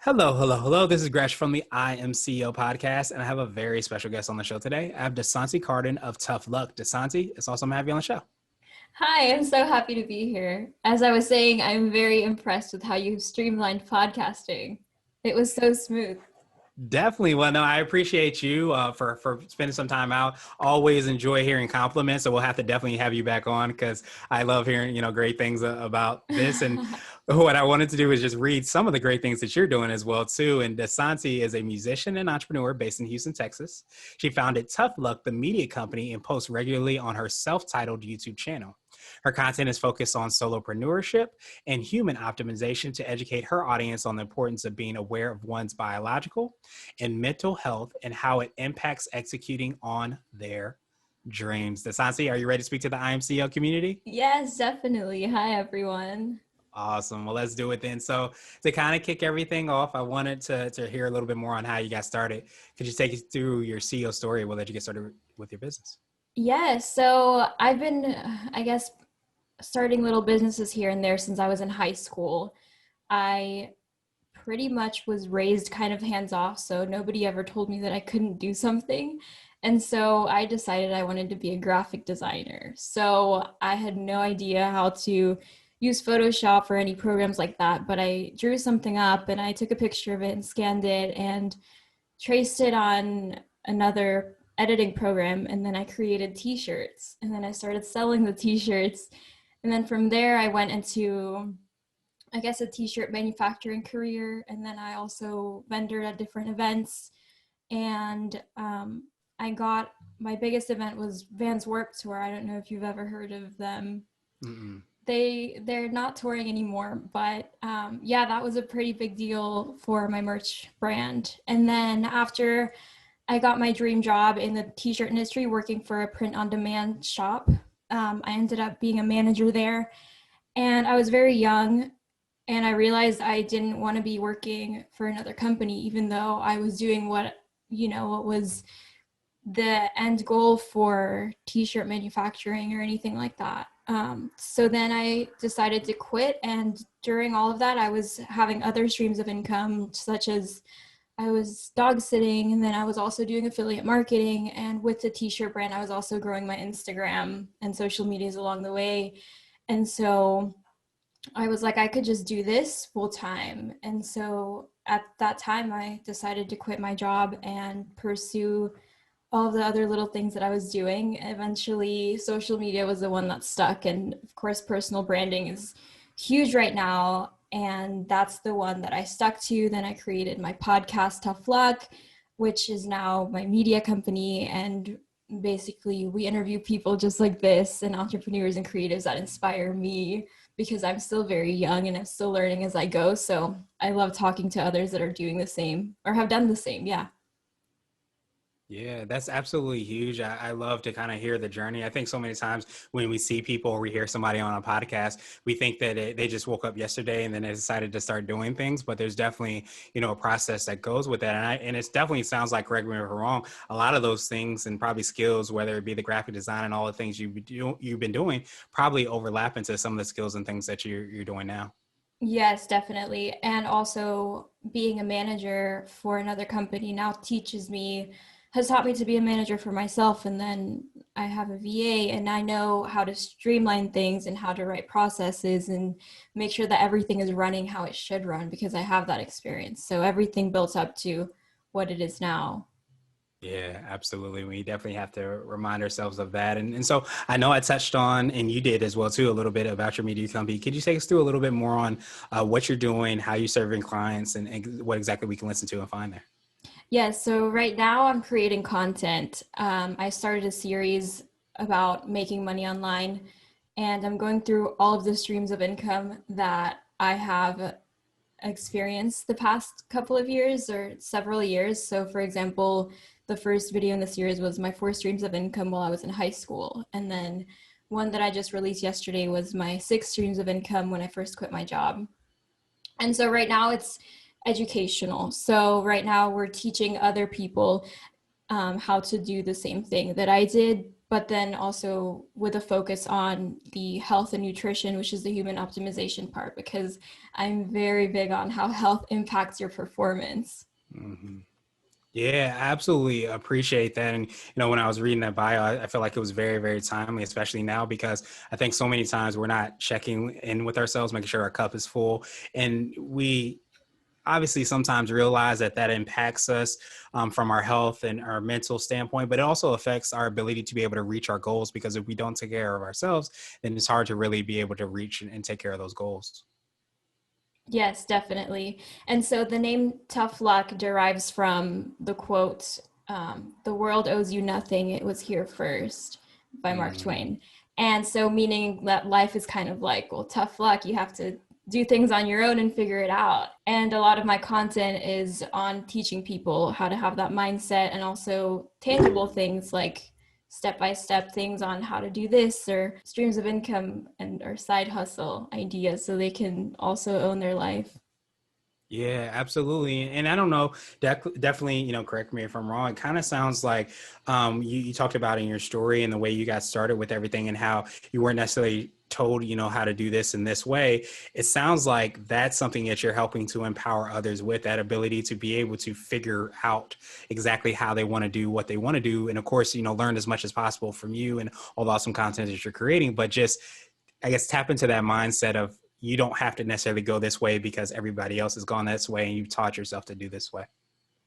Hello, hello, hello. This is Gresham from the I Am CEO podcast, and I have a very special guest on the show today. I have Desanti Carden of Tough Luck. Desanti, it's awesome to have you on the show. Hi, I'm so happy to be here. As I was saying, I'm very impressed with how you streamlined podcasting. It was so smooth. Definitely. Well, no, I appreciate you for spending some time out. Always enjoy hearing compliments. So we'll have to definitely have you back on because I love hearing, great things about this. And what I wanted to do is just read some of the great things that you're doing as well, too. And Desanti is a musician and entrepreneur based in Houston, Texas. She founded Tough Luck, the media company, and posts regularly on her self-titled YouTube channel. Her content is focused on solo-preneurship and human optimization to educate her audience on the importance of being aware of one's biological and mental health and how it impacts executing on their dreams. Desanti, are you ready to speak to the IMCL community? Yes, definitely. Hi, everyone. Awesome. Well, let's do it then. So to kind of kick everything off, I wanted to hear a little bit more on how you got started. Could you take us through your CEO story? We'll let you get started with your business. Yes, so I've been, starting little businesses here and there since I was in high school. I pretty much was raised kind of hands off, so nobody ever told me that I couldn't do something. And so I decided I wanted to be a graphic designer. So I had no idea how to use Photoshop or any programs like that, but I drew something up and I took a picture of it and scanned it and traced it on another editing program. And then I created t-shirts and then I started selling the t-shirts. And then from there, I went into, a t-shirt manufacturing career. And then I also vendored at different events. And my biggest event was Vans Warped Tour. I don't know if you've ever heard of them. Mm-mm. They're not touring anymore, but that was a pretty big deal for my merch brand. And then after I got my dream job in the t-shirt industry working for a print-on-demand shop, I ended up being a manager there. And I was very young, and I realized I didn't want to be working for another company, even though I was doing what was the end goal for t-shirt manufacturing or anything like that. So then I decided to quit, and during all of that, I was having other streams of income, such as I was dog sitting, and then I was also doing affiliate marketing, and with the t-shirt brand, I was also growing my Instagram and social medias along the way. And so I was like, I could just do this full time. And so at that time, I decided to quit my job and pursue all the other little things that I was doing. Eventually, social media was the one that stuck. And of course, personal branding is huge right now. And that's the one that I stuck to. Then I created my podcast, Tough Luck, which is now my media company. And basically, we interview people just like this and entrepreneurs and creatives that inspire me because I'm still very young and I'm still learning as I go. So I love talking to others that are doing the same or have done the same. Yeah. Yeah, that's absolutely huge. I love to kind of hear the journey. I think so many times when we see people or we hear somebody on a podcast, we think that they just woke up yesterday and then they decided to start doing things. But there's definitely, a process that goes with that. And it's definitely sounds like, correct me if I'm wrong, a lot of those things and probably skills, whether it be the graphic design and all the things you've been doing, probably overlap into some of the skills and things that you're doing now. Yes, definitely. And also being a manager for another company now has taught me to be a manager for myself. And then I have a VA and I know how to streamline things and how to write processes and make sure that everything is running how it should run because I have that experience. So everything built up to what it is now. Yeah, absolutely. We definitely have to remind ourselves of that. And so I know I touched on, and you did as well, too, a little bit about your media company. Could you take us through a little bit more on what you're doing, how you're serving clients, and what exactly we can listen to and find there? Yes, so right now I'm creating content. I started a series about making money online, and I'm going through all of the streams of income that I have experienced the past couple of years or several years. So for example, the first video in the series was my 4 streams of income while I was in high school. And then one that I just released yesterday was my 6 streams of income when I first quit my job. And so right now it's educational. So right now we're teaching other people how to do the same thing that I did, but then also with a focus on the health and nutrition, which is the human optimization part, because I'm very big on how health impacts your performance. Hmm. Yeah, absolutely appreciate that. And, when I was reading that bio, I feel like it was very, very timely, especially now, because I think so many times we're not checking in with ourselves, making sure our cup is full. And we obviously sometimes realize that that impacts us from our health and our mental standpoint, but it also affects our ability to be able to reach our goals, because if we don't take care of ourselves, then it's hard to really be able to reach and take care of those goals. Yes, definitely. And so the name Tough Luck derives from the quote, "The world owes you nothing, it was here first," by Mark Mm. Twain. And so, meaning that life is kind of like, well, tough luck. You have to do things on your own and figure it out. And a lot of my content is on teaching people how to have that mindset, and also tangible things like step-by-step things on how to do this, or streams of income and or side hustle ideas, so they can also own their life. Yeah, absolutely. And I don't know, definitely, correct me if I'm wrong. It kind of sounds like you talked about in your story and the way you got started with everything, and how you weren't necessarily told, how to do this in this way. It sounds like that's something that you're helping to empower others with, that ability to be able to figure out exactly how they want to do what they want to do. And of course, learn as much as possible from you and all the awesome content that you're creating, but just, I guess, tap into that mindset of, you don't have to necessarily go this way because everybody else has gone this way and you've taught yourself to do this way.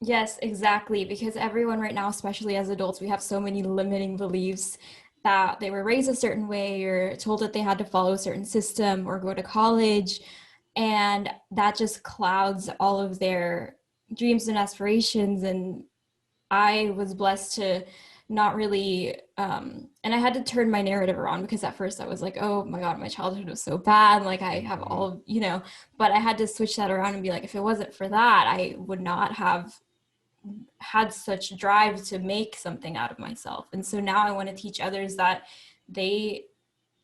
Yes, exactly. Because everyone right now, especially as adults, we have so many limiting beliefs that they were raised a certain way or told that they had to follow a certain system or go to college. And that just clouds all of their dreams and aspirations. And I was blessed to not really, and I had to turn my narrative around, because at first I was like, oh my God, my childhood was so bad. Like I have Mm-hmm. all, but I had to switch that around and be like, if it wasn't for that, I would not have had such drive to make something out of myself. And so now I want to teach others that they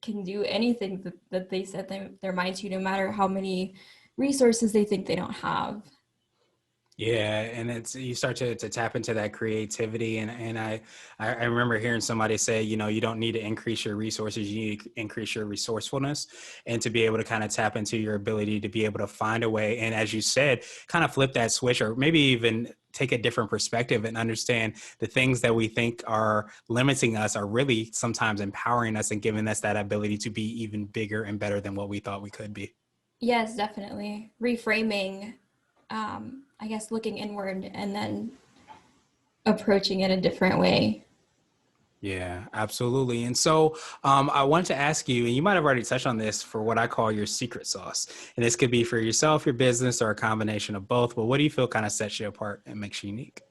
can do anything that they set their mind to, no matter how many resources they think they don't have. Yeah, and it's, you start to tap into that creativity, and I remember hearing somebody say, you don't need to increase your resources, you need to increase your resourcefulness, and to be able to kind of tap into your ability to be able to find a way, and as you said, kind of flip that switch, or maybe even take a different perspective and understand the things that we think are limiting us are really sometimes empowering us and giving us that ability to be even bigger and better than what we thought we could be. Yes, definitely. Reframing, I guess looking inward and then approaching it a different way. Yeah, absolutely. And so I wanted to ask you, and you might have already touched on this, for what I call your secret sauce. And this could be for yourself, your business, or a combination of both. But what do you feel kind of sets you apart and makes you unique?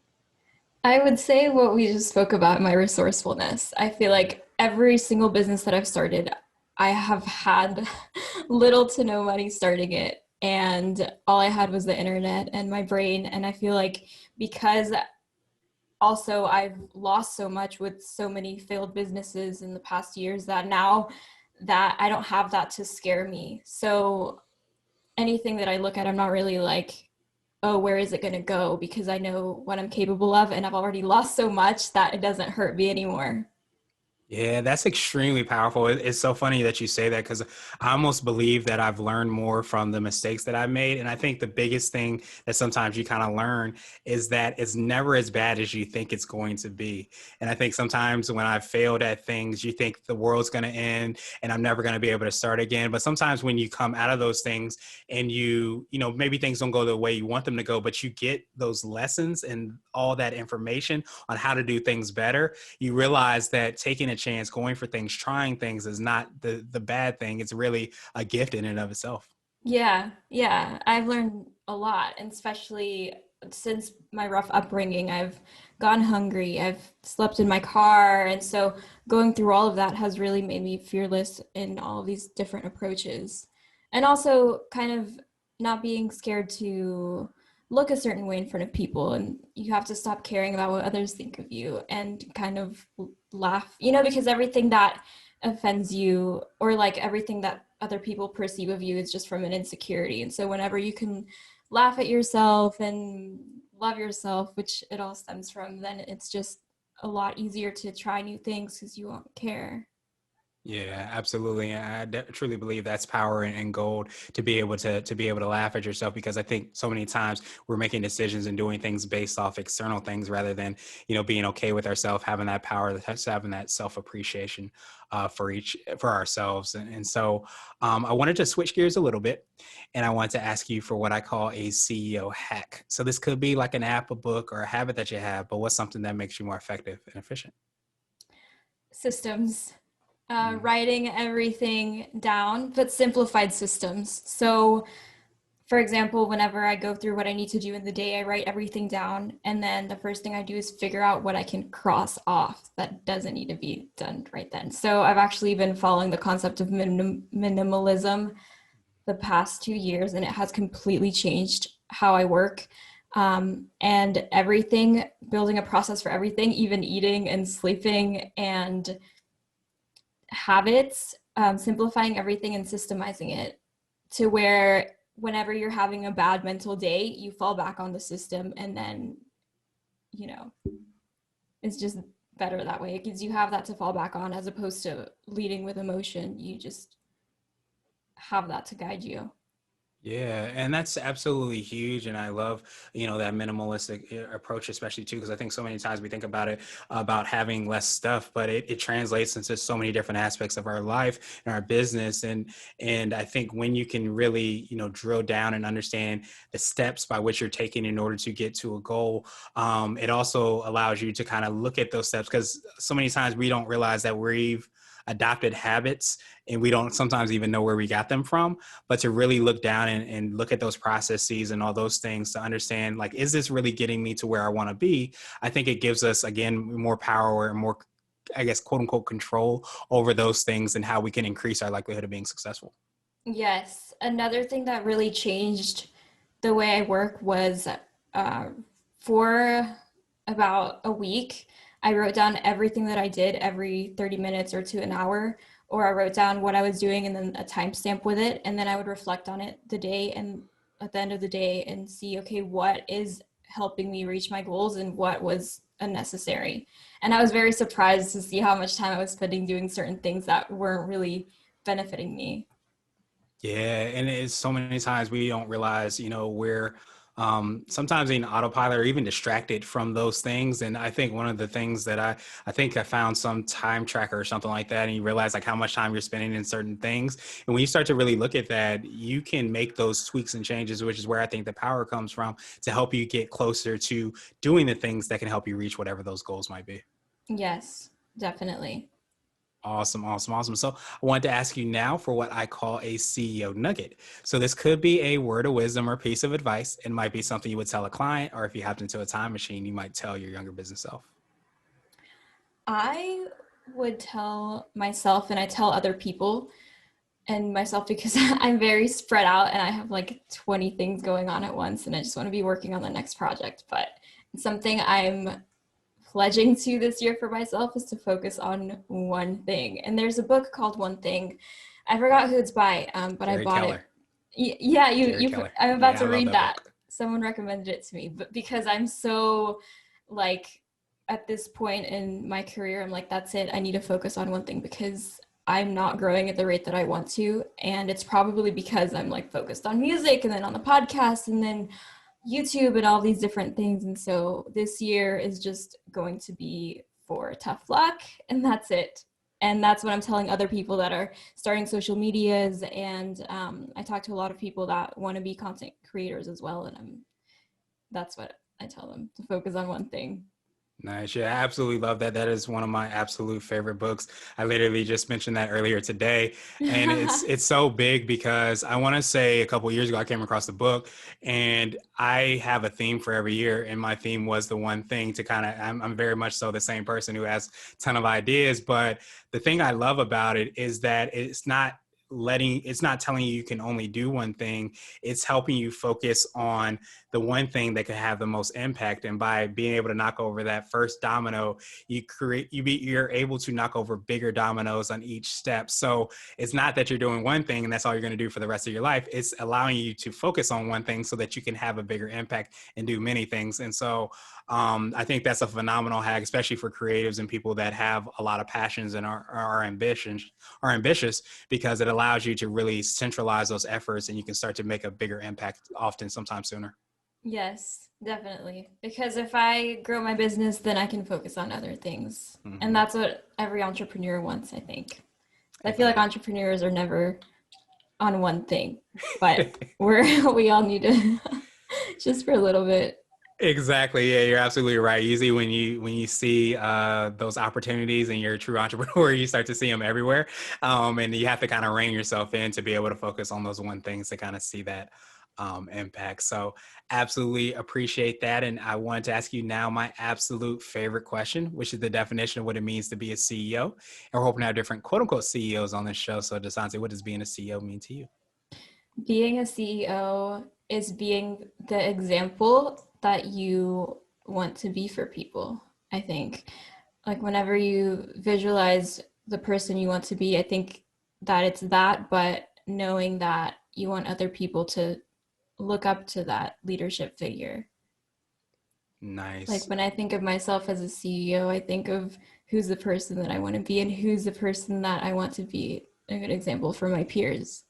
I would say what we just spoke about, my resourcefulness. I feel like every single business that I've started, I have had little to no money starting it. And all I had was the internet and my brain. And I feel like because also I've lost so much with so many failed businesses in the past years, that now that I don't have that to scare me. So anything that I look at, I'm not really like, oh, where is it going to go? Because I know what I'm capable of, and I've already lost so much that it doesn't hurt me anymore. Yeah, that's extremely powerful. It's so funny that you say that, because I almost believe that I've learned more from the mistakes that I've made. And I think the biggest thing that sometimes you kind of learn is that it's never as bad as you think it's going to be. And I think sometimes when I've failed at things, you think the world's going to end and I'm never going to be able to start again. But sometimes when you come out of those things and maybe things don't go the way you want them to go, but you get those lessons and all that information on how to do things better, you realize that taking a chance, going for things, trying things is not the bad thing. It's really a gift in and of itself. Yeah, I've learned a lot, and especially since my rough upbringing, I've gone hungry, I've slept in my car, and so going through all of that has really made me fearless in all of these different approaches. And also kind of not being scared to look a certain way in front of people, and you have to stop caring about what others think of you and kind of laugh, because everything that offends you, or like everything that other people perceive of you, is just from an insecurity. And so whenever you can laugh at yourself and love yourself, which it all stems from, then it's just a lot easier to try new things because you won't care. Yeah, absolutely. And I truly believe that's power and gold to be able to laugh at yourself, because I think so many times we're making decisions and doing things based off external things rather than, being okay with ourselves, having that power, having that self-appreciation for ourselves. And so I wanted to switch gears a little bit, and I want to ask you for what I call a CEO hack. So this could be like an app, a book, or a habit that you have, but what's something that makes you more effective and efficient? Systems. Mm. Writing everything down, but simplified systems. So, for example, whenever I go through what I need to do in the day, I write everything down. And then the first thing I do is figure out what I can cross off that doesn't need to be done right then. So, I've actually been following the concept of minimalism the past 2 years, and it has completely changed how I work. And everything, building a process for everything, even eating and sleeping and habits, simplifying everything and systemizing it to where whenever you're having a bad mental day, you fall back on the system, and then, you know, it's just better that way because you have that to fall back on as opposed to leading with emotion. You just have that to guide you. Yeah, and that's absolutely huge. And I love, that minimalistic approach, especially too, because I think so many times we think about it about having less stuff, but it translates into so many different aspects of our life and our business. And I think when you can really, drill down and understand the steps by which you're taking in order to get to a goal, it also allows you to kind of look at those steps, because so many times we don't realize that we've adopted habits and we don't sometimes even know where we got them from. But to really look down and look at those processes and all those things to understand, like, is this really getting me to where I want to be? I think it gives us, again, more power and more, I guess, quote unquote, control over those things and how we can increase our likelihood of being successful. Yes. Another thing that really changed the way I work was uh, for about a week, I wrote down everything that I did every 30 minutes or to an hour, or I wrote down what I was doing and then a timestamp with it. And then I would reflect on it the day and at the end of the day and see, okay, what is helping me reach my goals and what was unnecessary. And I was very surprised to see how much time I was spending doing certain things that weren't really benefiting me. Yeah, and it's so many times we don't realize, we're sometimes in autopilot or even distracted from those things. And I think one of the things that I think I found some time tracker or something like that, and you realize like how much time you're spending in certain things. And when you start to really look at that, you can make those tweaks and changes, which is where I think the power comes from to help you get closer to doing the things that can help you reach whatever those goals might be. Yes, definitely. Awesome, awesome, awesome. So I wanted to ask you now for what I call a CEO nugget. So this could be a word of wisdom or piece of advice. It might be something you would tell a client, or if you hopped into a time machine, you might tell your younger business self. I would tell myself, and I tell other people and myself because I'm very spread out and I have like 20 things going on at once and I just want to be working on the next project. But something I'm pledging to this year for myself is to focus on one thing. And there's a book called One Thing. I forgot who it's by, but I Gary bought it. Keller. Yeah, Gary Keller. I'm about Yeah, I to love read that that. book. Someone recommended it to me, but because I'm so like at this point in my career, I'm like, that's it. I need to focus on one thing because I'm not growing at the rate that I want to. And it's probably because I'm like focused on music and then on the podcast and then YouTube and all these different things. And so this year is just going to be for tough luck, and that's it. And that's what I'm telling other people that are starting social medias. And I talk to a lot of people that want to be content creators as well. And that's what I tell them, to focus on one thing. Nice. Yeah, I absolutely love that. That is one of my absolute favorite books. I literally just mentioned that earlier today. And it's so big because I want to say a couple of years ago I came across the book, and I have a theme for every year. And my theme was the one thing to kind of I'm very much so the same person who has a ton of ideas. But the thing I love about it is that it's not it's not telling you can only do one thing. It's helping you focus on the one thing that could have the most impact. And by being able to knock over that first domino, you're able to knock over bigger dominoes on each step. So it's not that you're doing one thing and that's all you're going to do for the rest of your life. It's allowing you to focus on one thing so that you can have a bigger impact and do many things. And so I think that's a phenomenal hack, especially for creatives and people that have a lot of passions and are ambitious, because it allows you to really centralize those efforts and you can start to make a bigger impact often sometime sooner. Yes, definitely. Because if I grow my business, then I can focus on other things. Mm-hmm. And that's what every entrepreneur wants, I think. I feel like entrepreneurs are never on one thing, but we all need to just for a little bit. Exactly. Yeah, you're absolutely right. Usually when you see those opportunities and you're a true entrepreneur, you start to see them everywhere. And you have to kind of rein yourself in to be able to focus on those one things to kind of see that impact. So absolutely appreciate that. And I wanted to ask you now my absolute favorite question, which is the definition of what it means to be a CEO. And we're hoping to have different quote unquote CEOs on this show. So Desanti, what does being a CEO mean to you? Being a CEO is being the example that you want to be for people. I think like whenever you visualize the person you want to be, I think that it's that, but knowing that you want other people to look up to that leadership figure. Nice. Like when I think of myself as a CEO, I think of who's the person that I want to be and who's the person that I want to be a good example for my peers.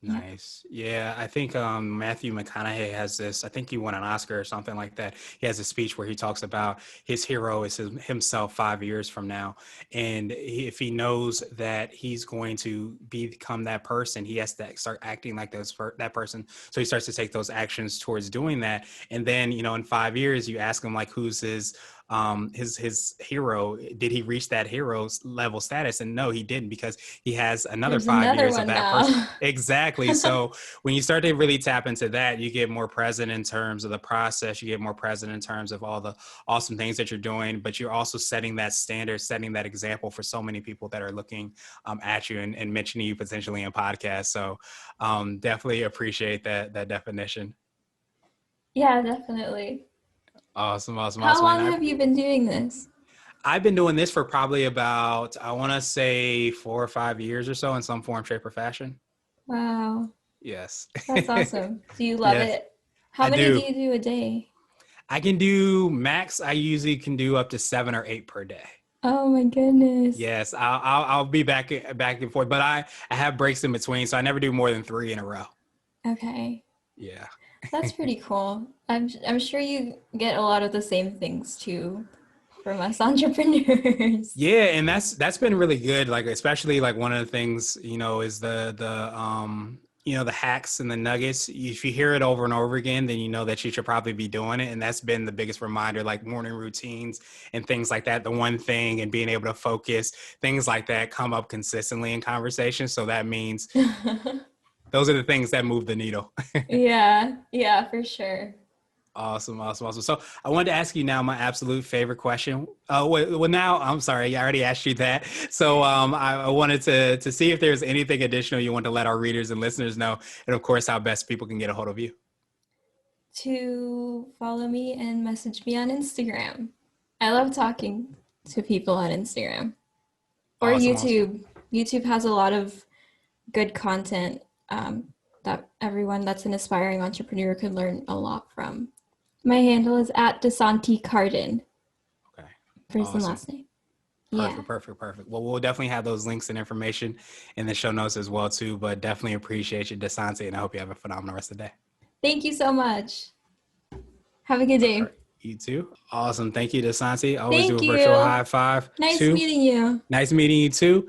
Nice. Yeah, I think Matthew McConaughey has this, I think he won an Oscar or something like that. He has a speech where he talks about his hero is himself 5 years from now. And if he knows that he's going to become that person, he has to start acting like that person. So he starts to take those actions towards doing that. And then, in 5 years, you ask him like, who's his hero? Did he reach that hero's level status? And no, he didn't, because he has another There's 5 another years one of that now. person. Exactly. So when you start to really tap into that, you get more present in terms of the process. You get more present in terms of all the awesome things that you're doing, but you're also setting that standard, setting that example for so many people that are looking at you and mentioning you potentially in podcasts. So definitely appreciate that definition. Yeah, definitely. Awesome. How long have you been doing this? I've been doing this for probably about, I want to say 4 or 5 years or so in some form, shape, or fashion. Wow. Yes. That's awesome. Do you love Yes, it? How I many do do. you do a day? I can do max. I usually can do up to 7 or 8 per day. Oh my goodness. Yes, I'll be back and forth, but I have breaks in between, so I never do more than 3 in a row. Okay. Yeah. That's pretty cool. I'm sure you get a lot of the same things too from us entrepreneurs. Yeah, and that's been really good. Like especially like one of the things, is the hacks and the nuggets. If you hear it over and over again, then you know that you should probably be doing it. And that's been the biggest reminder, like morning routines and things like that. The one thing and being able to focus, things like that come up consistently in conversation. So that means those are the things that move the needle. Yeah, for sure. Awesome. So I wanted to ask you now my absolute favorite question. Well, now I'm sorry, I already asked you that. So I wanted to see if there's anything additional you want to let our readers and listeners know, and of course, how best people can get a hold of you. To follow me and message me on Instagram. I love talking to people on Instagram or Awesome. YouTube. YouTube has a lot of good content that everyone that's an aspiring entrepreneur could learn a lot from. My handle is at Desanti Carden. Okay. First and Awesome. last name. Perfect. Well, we'll definitely have those links and information in the show notes as well too. But definitely appreciate you, Desanti, and I hope you have a phenomenal rest of the day. Thank you so much. Have a good day. Right. You too. Awesome. Thank you, Desanti. Always Thank do a you. virtual high five. Nice meeting you. Nice meeting you too.